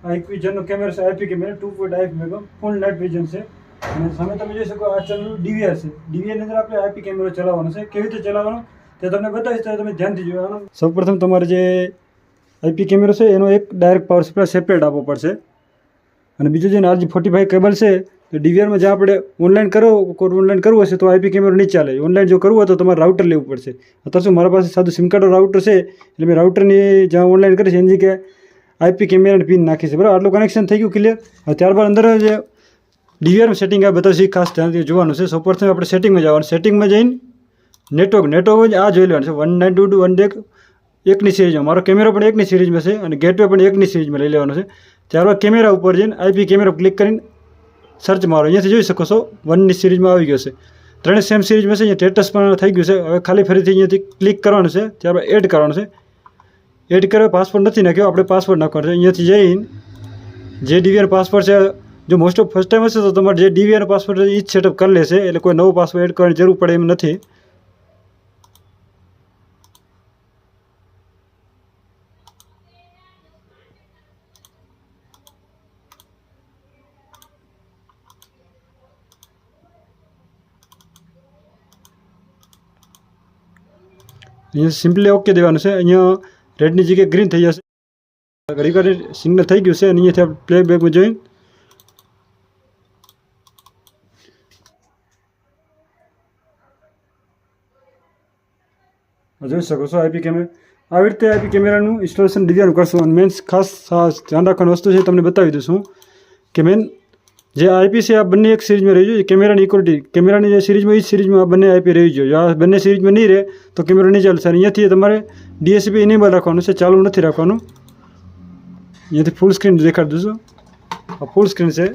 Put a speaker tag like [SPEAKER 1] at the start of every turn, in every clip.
[SPEAKER 1] આ એક વિઝનનો કેમેરો છે, IP camera 2.8 mega full night vision છે. અને સામે તમે જોઈ શકો આ ચેનલ ડીવીઆર છે. ડીવીઆરની અંદર આપણે આઈપી કેમેરો ચલાવવાનો છે. કેવી રીતે ચલાવવાનો તે તમને બતાવીશ, તો તમે ધ્યાનથી જોવાનું. સૌપ્રથમ તમારે જે આઈપી કેમેરો છે એનો એક ડાયરેક્ટ પાવર સપ્લાય સેપરેટ આપવો પડશે. અને બીજું જે RJ45 કેબલ છે, તો ડીવીઆરમાં જ્યાં આપણે ઓનલાઈન કરવું હશે તો આઈપી કેમેરો નહીં ચાલે. ઓનલાઈન જો કરવું હોય તો તમારે રાઉટર લેવું પડશે. અત્યારે શું મારા પાસે સાદું સિમ કાર્ડ રાઉટર છે, એટલે મેં રાઉટરની જ્યાં ઓનલાઈન કરી છે એની જગ્યાએ આઈપી કેમેરાની પિન નાખી છે. બરાબર, આટલું કનેક્શન થઈ ગયું ક્લિયર. ત્યારબાદ અંદર જે ડીવીઆરમાં સેટિંગ આ બતાવશે, ખાસ ધ્યાનથી જોવાનું છે. સૌપ્રથમ આપણે સેટિંગમાં જવાનું. સેટિંગમાં જઈને નેટવર્ક આ જોઈ લેવાનું છે. 192.1 એકની સિરીઝમાં. મારો કેમેરો પણ એકની સિરીઝમાં છે અને ગેટવે પણ એકની સિરીઝમાં લઈ લેવાનો છે. ત્યારબાદ કેમેરા ઉપર જઈને આઈપી કેમેરો ક્લિક કરીને સર્ચ મારો. અહીંયાથી જોઈ શકો છો 1ની સિરીઝમાં આવી ગયો છે. ત્રણે સેમ સિરીઝમાં છે. અહીંયા સ્ટેટસ પણ થઈ ગયું છે. હવે ખાલી ફરીથી અહીંયાથી ક્લિક કરવાનું છે. ત્યારબાદ એડ કરવાનું છે. એડ કરવા પાસવર્ડ નથી નાખ્યો, આપણે પાસવર્ડ નાખવાનો છે. અહીંયાથી જઈને જે ડીવીઆર પાસવર્ડ છે, જો મોસ્ટ ઓફ ફર્સ્ટ ટાઈમ હશે તો તમારે જે ડીવીઆર પાસવર્ડ એ જ સેટઅપ કરી લેશે, એટલે કોઈ નવો પાસવર્ડ એડ કરવાની જરૂર પડે એમ નથી. અહીંયા સિમ્પલી ઓકે દેવાનું છે. અહીંયા રેડની જગ્યાએ ગ્રીન થઈ જશે. ઘડી ઘડી સિગ્નલ થઈ ગયું છે. અને અહીંયાથી આપણે પ્લે બેકમાં જોઈને જોઈ શકો છો આઈપી કેમેરા. આવી રીતે આઈપી કેમેરાનું ઇન્સ્ટોલેશન ડીવીઆરનું કરશું. અને મેન ખાસ ધ્યાન રાખવાની વસ્તુ છે, તમને બતાવી દઉં છું કે મેન જે આઈપી છે આ બંને એક સિરીઝમાં રહી જોઈએ. કેમેરાની ઇક્વલિટી, કેમેરાની જે સિરીઝમાં એ જ સિરીઝમાં આ બંને આઈપી રહી જોઈએ. આ બંને સિરીઝમાં નહીં રહે તો કેમેરો નહીં ચાલશે. અહીંયાથી તમારે DSP ઇનેબલ રાખવાનું છે, ચાલુ નથી રાખવાનું. અહીંયાથી ફૂલ સ્ક્રીન દેખાડી દઉં છું. આ ફૂલ સ્ક્રીન છે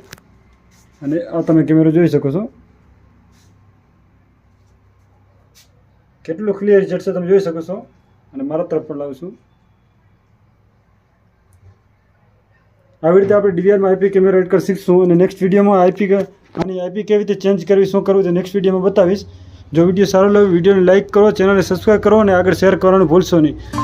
[SPEAKER 1] અને આ તમે કેમેરો જોઈ શકો છો. કેટલું ક્લિયર રિઝલ્ટ છે તમે જોઈ શકો છો. અને મારા તરફ પણ લાવું છું. આવી રીતે આપણે ડીવીઆરમાં આઈપી કેમેરો એડ કરી શીખશું. અને નેક્સ્ટ વિડીયોમાં આઈપી કેવી રીતે ચેન્જ કરવી, શું કરવું, તે નેક્સ્ટ વિડીયોમાં બતાવીશ. જો વિડીયો સારો લાગે વિડીયોને લાઇક કરો, ચેનલને સબસ્ક્રાઈબ કરો અને આગળ શેર કરવાનું ભૂલશો નહીં.